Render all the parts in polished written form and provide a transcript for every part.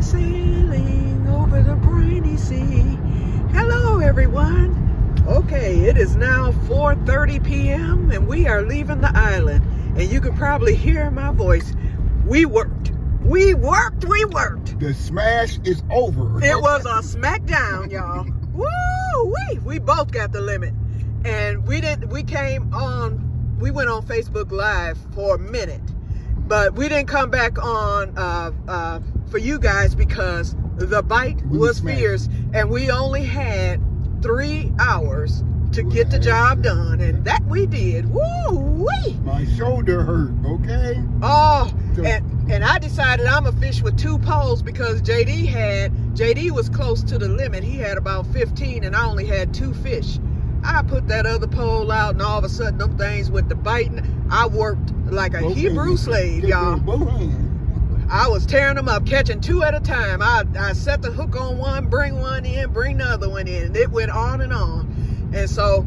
Sailing over the briny sea. Hello everyone. Okay, it is now 4:30 p.m. and we are leaving the island, and you can probably hear my voice. We worked. The smash is over. It was a smackdown, y'all. Woo! We both got the limit. And we went on Facebook Live for a minute, but we didn't come back on for you guys because the bite was fierce, and we only had 3 hours to get the job done, and that we did. Woo-wee! My shoulder hurt, okay? Oh, and I decided I'm gonna fish with 2 poles because JD was close to the limit. He had about 15, and I only had 2 fish. I put that other pole out, and all of a sudden, them things with the biting, I worked like a Hebrew slave, y'all. I was tearing them up, catching 2 at a time. I set the hook on one, bring one in, bring the other one in. It went on and on. And so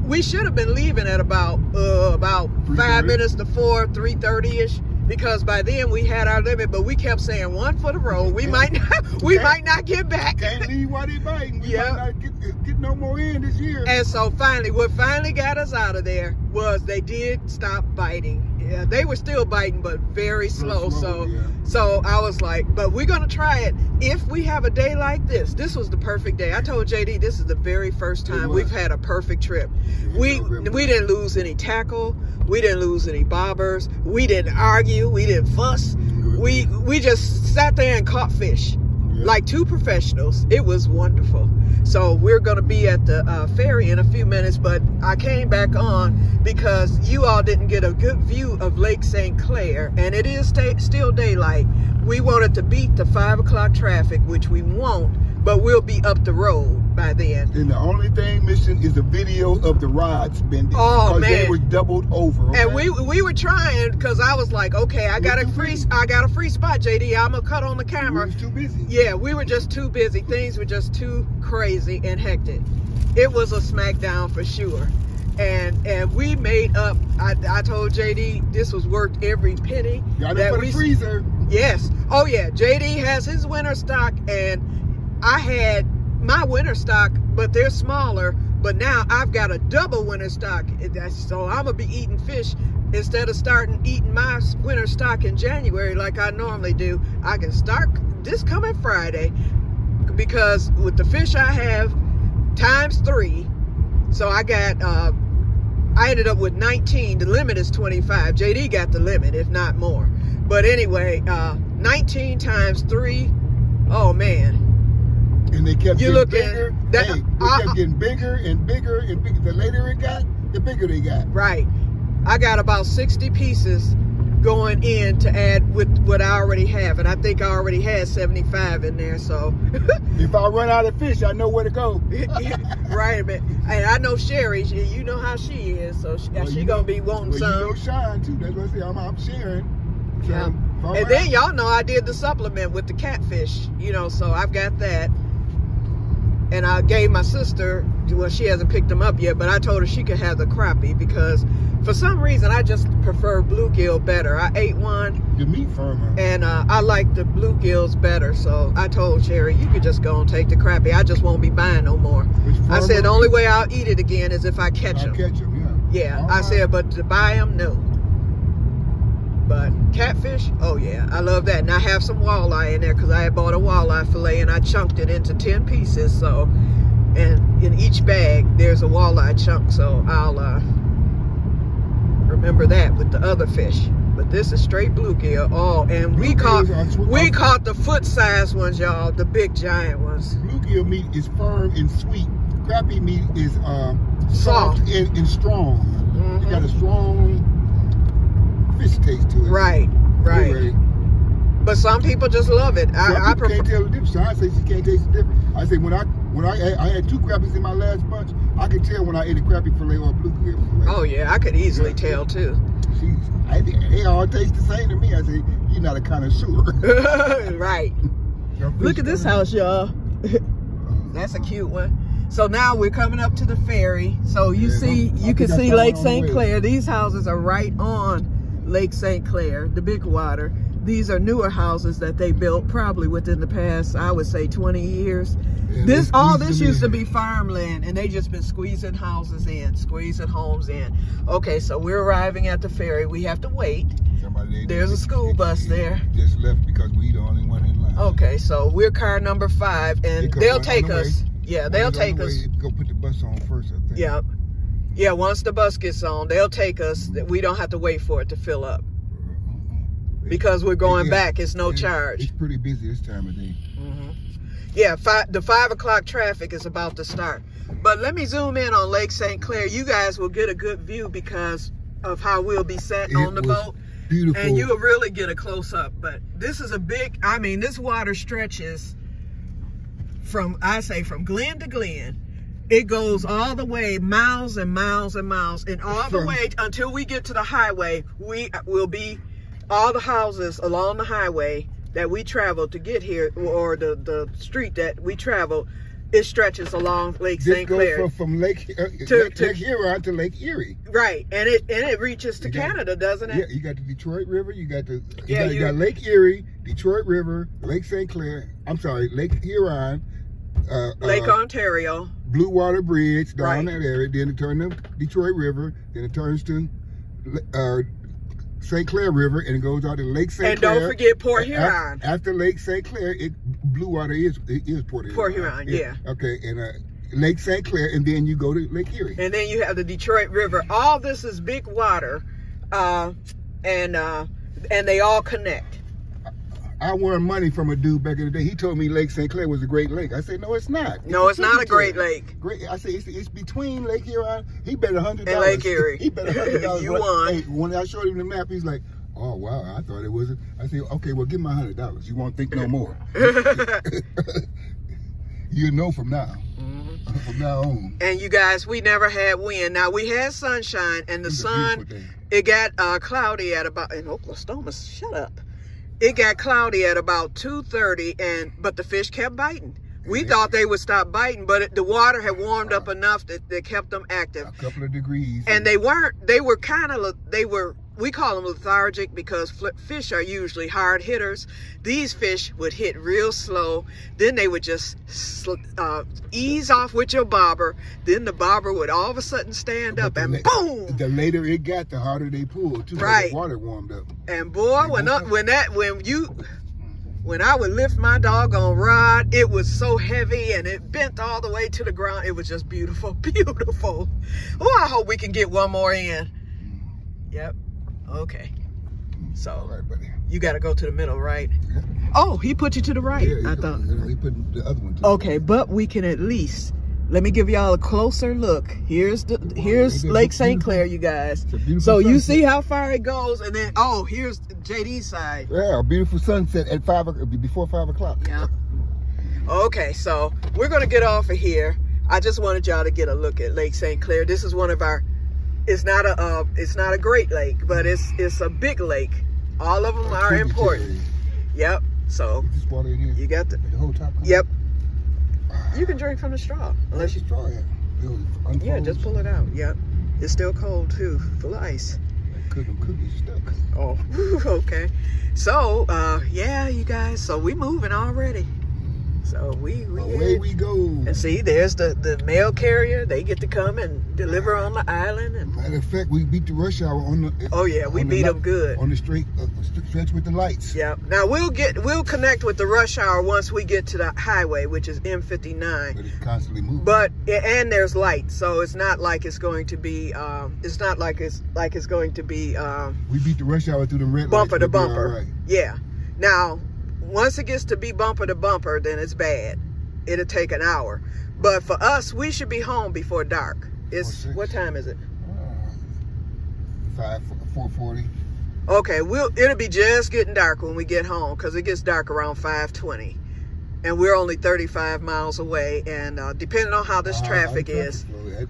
we should have been leaving at about 5 minutes to 4, 3:30-ish, because by then we had our limit, but we kept saying 1 for the road. We might not get back. Can't leave while they biting. We might not get no more in this year. And so what finally got us out of there was they did stop biting. Yeah, they were still biting, but very slow. So I was like, but we're gonna try it if we have a day like this. This was the perfect day. I told JD this is the very first time we've had a perfect trip. We didn't lose any tackle. We didn't lose any bobbers. We didn't argue. We didn't fuss. We just sat there and caught fish like 2 professionals. It was wonderful. So we're going to be at the ferry in a few minutes, but I came back on because you all didn't get a good view of Lake St. Clair, and it is still daylight. We wanted to beat the 5 o'clock traffic, which we won't, but we'll be up the road by then. And the only thing missing is a video of the rods bending. Oh man, they were doubled over. Okay? And we were trying, because I was like, okay, I got a free spot, JD. I'm gonna cut on the camera. We was too busy. Yeah, we were just too busy. Things were just too crazy and hectic. It was a smackdown for sure. And we made up. I told JD this was worth every penny. Got it for the freezer. Yes. Oh yeah. JD has his winter stock, and I had my winter stock, but they're smaller. But now I've got a double winter stock, so I'm gonna be eating fish instead of starting eating my winter stock in January like I normally do. I can start this coming Friday, because with the fish I have times 3, so I got I ended up with 19. The limit is 25. JD got the limit, if not more. But anyway, 19 times 3. Oh man. And they kept getting bigger. They kept getting bigger and bigger and bigger. The later it got, the bigger they got. Right. I got about 60 pieces going in to add with what I already have, and I think I already had 75 in there. So if I run out of fish, I know where to go. Right, man. And I know Sherry. You know how she is, so she gonna be wanting some. You know Sean too. That's what I say. I'm sharing. So, yeah. And then y'all know I did the supplement with the catfish. You know, so I've got that. And I gave my sister, well, she hasn't picked them up yet, but I told her she could have the crappie, because for some reason I just prefer bluegill better. I ate one. The meat firmer. And I like the bluegills better, so I told Sherry, you could just go and take the crappie. I just won't be buying no more. I said the only way I'll eat it again is if I catch them. Catch them, yeah. I said, but to buy them, no. But catfish, oh yeah, I love that. And I have some walleye in there, because I had bought a walleye fillet and I chunked it into 10 pieces. So, and in each bag there's a walleye chunk, so I'll remember that with the other fish. But this is straight bluegill. Oh, and we caught the foot-sized ones, y'all, the big giant ones. Bluegill meat is firm and sweet. Crappie meat is soft and strong. Mm-hmm. You got a strong fish taste to it. Right. But some people just love it. I prefer. Can't tell the difference. I say she can't taste the difference. I say when I had 2 crappies in my last bunch, I could tell when I ate a crappie fillet or a bluegill fillet. Oh yeah, I could easily tell too. They all taste the same to me. I say, you're not a connoisseur. Right. Look at this house, y'all. That's a cute one. So now we're coming up to the ferry. So you can see Lake St. Clair. These houses are right on Lake St. Clair, the big water. these are newer houses that they built probably within the past, I would say 20 years. Yeah, all this used to be farmland, and they just been squeezing houses in, squeezing homes in. Okay, so we're arriving at the ferry. We have to wait. There's a school bus there. Just left because we the only one in line. Okay, so we're car number 5, and they'll take us. Yeah, they'll take us. Go put the bus on first, I think. Yeah. Yeah, once the bus gets on, they'll take us. We don't have to wait for it to fill up. Because we're going back, it's no charge. It's pretty busy this time of day. Yeah, the 5 o'clock traffic is about to start. But let me zoom in on Lake St. Clair. You guys will get a good view because of how we'll be sat on the boat. Beautiful. And you'll really get a close up. But this is a big, I mean, this water stretches from glen to glen. It goes all the way, miles and miles and miles. And all the way until we get to the highway, we will be, all the houses along the highway that we travel to get here, or the street that we travel, it stretches along Lake St. Clair. Goes from Lake Huron to Lake Erie. Right, and it reaches to Canada, doesn't it? Yeah, you got the Detroit River, you got Lake Erie, Detroit River, Lake St. Clair. I'm sorry, Lake Huron, Lake Ontario, Blue Water Bridge down that area. Then it turns to Detroit River. Then it turns to St. Clair River, and it goes out to Lake St. Clair. And don't forget Port Huron. After Lake St. Clair, Blue Water is Port Huron. Port Huron, yeah. Okay, and Lake St. Clair, and then you go to Lake Erie. And then you have the Detroit River. All this is big water, and they all connect. I won money from a dude back in the day. He told me Lake St. Clair was a great lake. I said, no, it's not. No, it's not a great lake. Great. I said, it's between Lake Huron. He bet $100. And Lake Erie. He bet $100. You won. Hey, when I showed him the map, he's like, oh, wow, I thought it wasn't. I said, okay, well, give me my $100. You won't think no more. You know from now. From now on. And you guys, we never had wind. Now, we had sunshine, and the sun, it got cloudy at about, in Oklahoma, shut up. It got cloudy at about 2:30, but the fish kept biting. We thought they would stop biting, but the water had warmed up enough that they kept them active. A couple of degrees. And we call them lethargic because fish are usually hard hitters. These fish would hit real slow. Then they would just ease off with your bobber. Then the bobber would all of a sudden stand up and boom! The later it got, the harder they pulled too. Right. The water warmed up. And boy, when I would lift my doggone rod, it was so heavy and it bent all the way to the ground. It was just beautiful, beautiful. Oh, I hope we can get one more in. Yep. Okay. So, all right, buddy. You got to go to the middle, right? Yeah. Oh, he put you to the right. Yeah, I thought. He put the other one to the okay, right. But we can at least, let me give y'all a closer look. Here's Lake St. Clair, you guys. So you see how far it goes, and then here's JD's side. Yeah, a beautiful sunset at before 5 o'clock. Yeah. Okay, so we're gonna get off of here. I just wanted y'all to get a look at Lake St. Clair. This is one of our. It's not a great lake, but it's a big lake. All of them are important. Yep. So this water in here, you got the whole top. Yep. You can drink from the straw unless you straw. Yeah, just pull it out. Yep. It's still cold too, full of ice. Cookies stuck. Oh, okay. So yeah, you guys. So we moving already. So away we go. And see, there's the mail carrier. They get to come and deliver on the island. And matter of fact, we beat the rush hour on the. Oh yeah, we beat them good on the stretch with the lights. Yeah. Now we'll connect with the rush hour once we get to the highway, which is M59. But it's constantly moving. But and there's lights, so it's not like it's going to be. It's not like it's going to be. We beat the rush hour through the red bumper lights, to bumper. Right. Yeah. Now. Once it gets to be bumper to bumper, then it's bad. It'll take an hour. But for us, we should be home before dark. What time is it? 4:40. Okay, it'll be just getting dark when we get home because it gets dark around 5:20. And we're only 35 miles away. And depending on how this traffic is,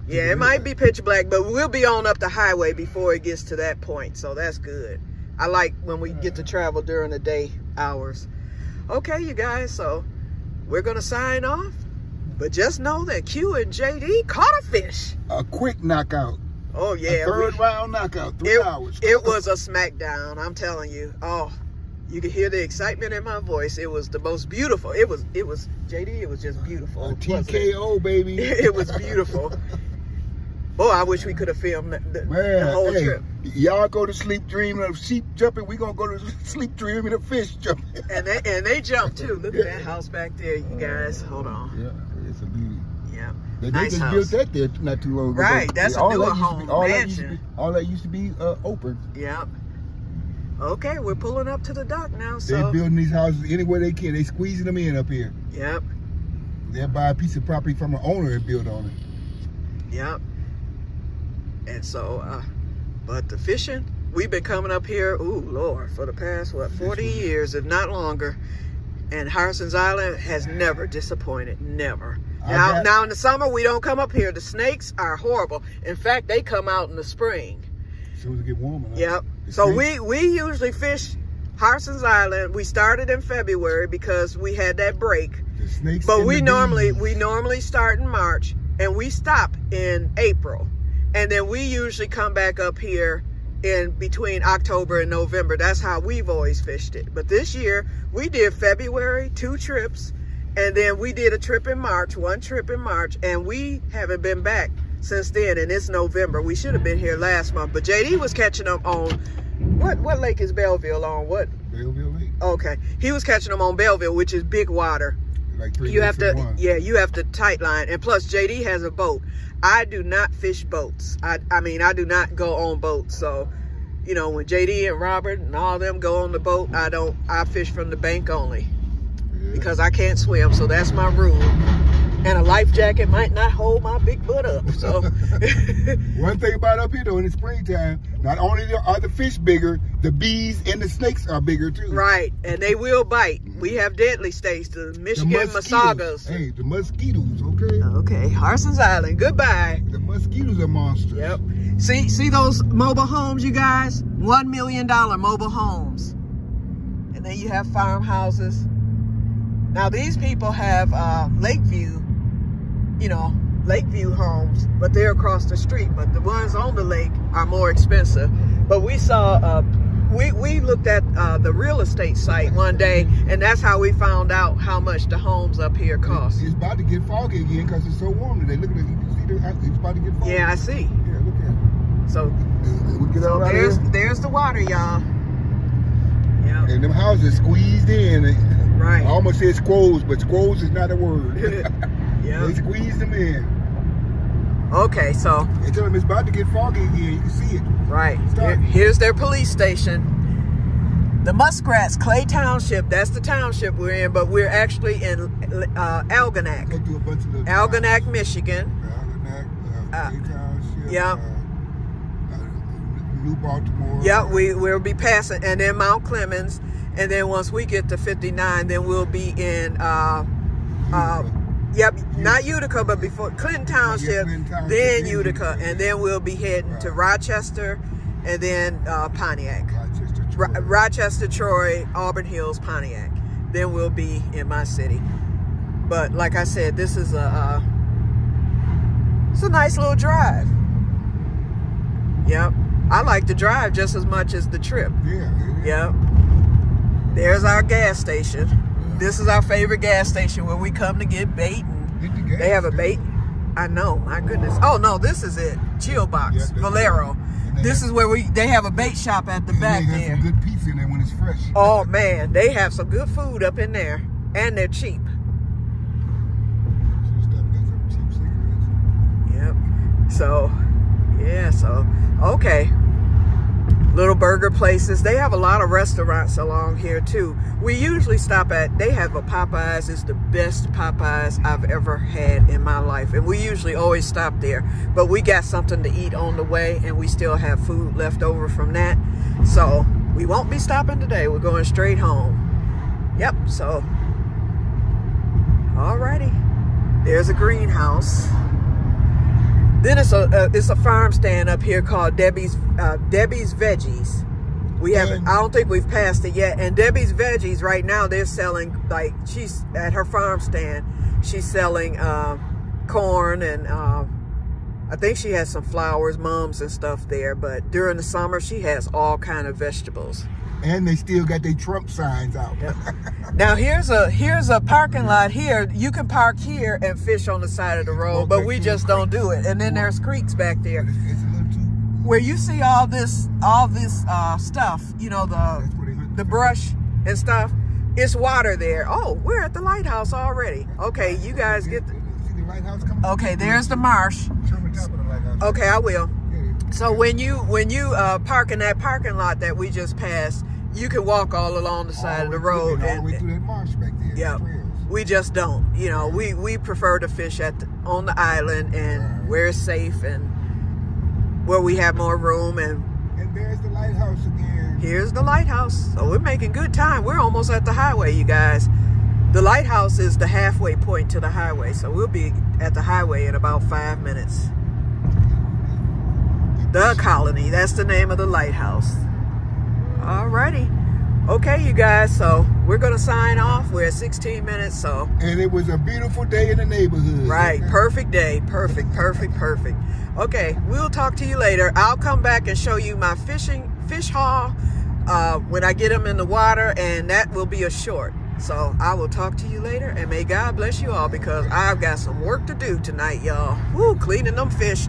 it might be pitch black, but we'll be on up the highway before it gets to that point. So that's good. I like when we get to travel during the day hours. Okay, you guys, so we're going to sign off. But just know that Q and JD caught a fish. A quick knockout. Oh, yeah. A third round knockout, 3 hours. It was a smackdown, I'm telling you. Oh, You could hear the excitement in my voice. It was the most beautiful. It was JD, it was just beautiful. TKO, baby. It was beautiful. Boy, I wish we could have filmed the whole trip. Y'all go to sleep dreaming of sheep jumping. We gonna go to sleep dreaming of fish jumping. And they jump too. Look at that house back there, you guys. Hold on. Yeah, it's a beauty. Yeah. They nice just house. built that there not too long ago. Right, that's a newer home mansion. All that used to be open. Yep. Okay, we're pulling up to the dock now. So they're building these houses anywhere they can. They squeezing them in up here. Yep. They'll buy a piece of property from an owner and build on it. Yep. And so, but the fishing, we've been coming up here, ooh, Lord, for the past, what, 40 years, if not longer. And Harrison's Island has never disappointed, never. Now in the summer, we don't come up here. The snakes are horrible. In fact, they come out in the spring. As soon as it get warmer. Yep. So we usually fish Harrison's Island. We started in February because we had that break. The snakes. But we normally start in March and we stop in April. And then we usually come back up here in between October and November. That's how we've always fished it. But this year we did February, 2 trips, and then we did a trip in March, 1 trip in March, and we haven't been back since then, and it's November. We should have been here last month, but JD was catching them on, what lake is Belleville on? What? Belleville Lake. Okay. He was catching them on Belleville, which is big water. Like 3 you have to, yeah, you have to tight line. And plus JD has a boat. I do not fish boats. I mean, I do not go on boats. So, you know, when JD and Robert and all them go on the boat, I fish from the bank only. Yeah. Because I can't swim, so that's my rule. And a life jacket might not hold my big butt up. So one thing about up here though, in the springtime, not only are the fish bigger, the bees and the snakes are bigger too. Right, and they will bite. We have deadly snakes, the Michigan Masagas. Hey, the mosquitoes, okay? Okay, Harrison's Island, goodbye. The mosquitoes are monsters. Yep. See those mobile homes, you guys? $1 million mobile homes. And then you have farmhouses. Now these people have Lakeview, you know, Lakeview homes, but they're across the street. But the ones on the lake are more expensive. But we saw, we looked at the real estate site one day, and that's how we found out how much the homes up here cost. It's about to get foggy again because it's so warm today. Look at it. You can see it's about to get foggy. Yeah, I see. Yeah, look at it. So, there's the water, y'all. Yeah. And them houses squeezed in. Right. I almost said squoze, but squoze is not a word. Yeah. They squeezed them in. Okay, so They tell them it's about to get foggy again. You can see it. Right. Here's their police station. The Muskrats, Clay Township. That's the township we're in, but we're actually in Algonac. Go through a bunch of little Algonac, Michigan. Algonac, Clay Township. Yep. New Baltimore. Yep, we'll be passing, and then Mount Clemens, and then once we get to 59, then we'll be in yep, not Utica, but before Clinton Township, then Utica, and then we'll be heading to Rochester, and then Pontiac. Rochester, Troy, Auburn Hills, Pontiac. Then we'll be in my city. But like I said, this is it's a nice little drive. Yep. I like the drive just as much as the trip. Yeah. Yep. There's our gas station. Yeah. This is our favorite gas station where we come to get bait. And they have a bait. I know, my goodness. Oh no, this is it. Chill Box, yeah, Valero. This is where they have a bait shop at the back there. They have some good pizza in there when it's fresh. Oh man, they have some good food up in there, and they're cheap. Yep. So, yeah. So, okay. Little burger places. They have a lot of restaurants along here too. We usually stop at, they have a Popeyes. It's the best Popeyes I've ever had in my life. And we usually always stop there. But we got something to eat on the way, and we still have food left over from that. So we won't be stopping today. We're going straight home. Yep, so alrighty. There's a greenhouse. Then it's a farm stand up here called Debbie's Veggies. We haven't, I don't think we've passed it yet. And Debbie's Veggies right now, they're selling, like, she's at her farm stand, she's selling corn, and I think she has some flowers, mums and stuff there. But during the summer, she has all kind of vegetables. And they still got their Trump signs out. Yep. Now here's a parking lot here. You can park here and fish on the side of the road, but we just don't do it. And then there's creeks back there. It's a little too... Where you see all this stuff, you know, the brush and stuff. It's water there. Oh, we're at the lighthouse already. Okay, you guys get the... See the lighthouse coming? Okay, there's the marsh. Turn the top of the lighthouse. Okay, I will. Yeah. So when you park in that parking lot that we just passed, you can walk all along the side of the road. All the way through that marsh back there. Yeah, we just don't. You know, we prefer to fish on the island and where it's safe and where we have more room. And there's the lighthouse again. Here's the lighthouse. So we're making good time. We're almost at the highway, you guys. The lighthouse is the halfway point to the highway. So we'll be at the highway in about 5 minutes. The Colony, that's the name of the lighthouse. Alrighty. Okay, you guys, so we're going to sign off. We're at 16 minutes, so. And it was a beautiful day in the neighborhood. Right, perfect day. Perfect, perfect, perfect. Okay, we'll talk to you later. I'll come back and show you my fish haul when I get them in the water, and that will be a short. So I will talk to you later, and may God bless you all, because I've got some work to do tonight, y'all. Woo, cleaning them fish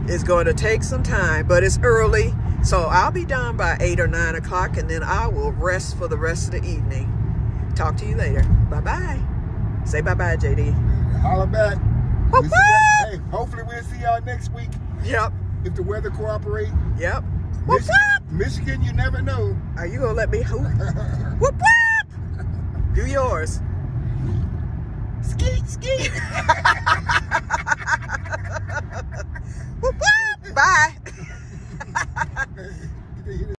is going to take some time, but it's early. So I'll be done by 8 or 9 o'clock, and then I will rest for the rest of the evening. Talk to you later. Bye-bye. Say bye-bye, JD. Holla back. Hey, hopefully we'll see y'all next week. Yep. If the weather cooperate. Yep. Michigan, you never know. Are you going to let me hoop? Whoop, whoop. Do yours. Skeet, skeet. Whoop, whoop. Bye.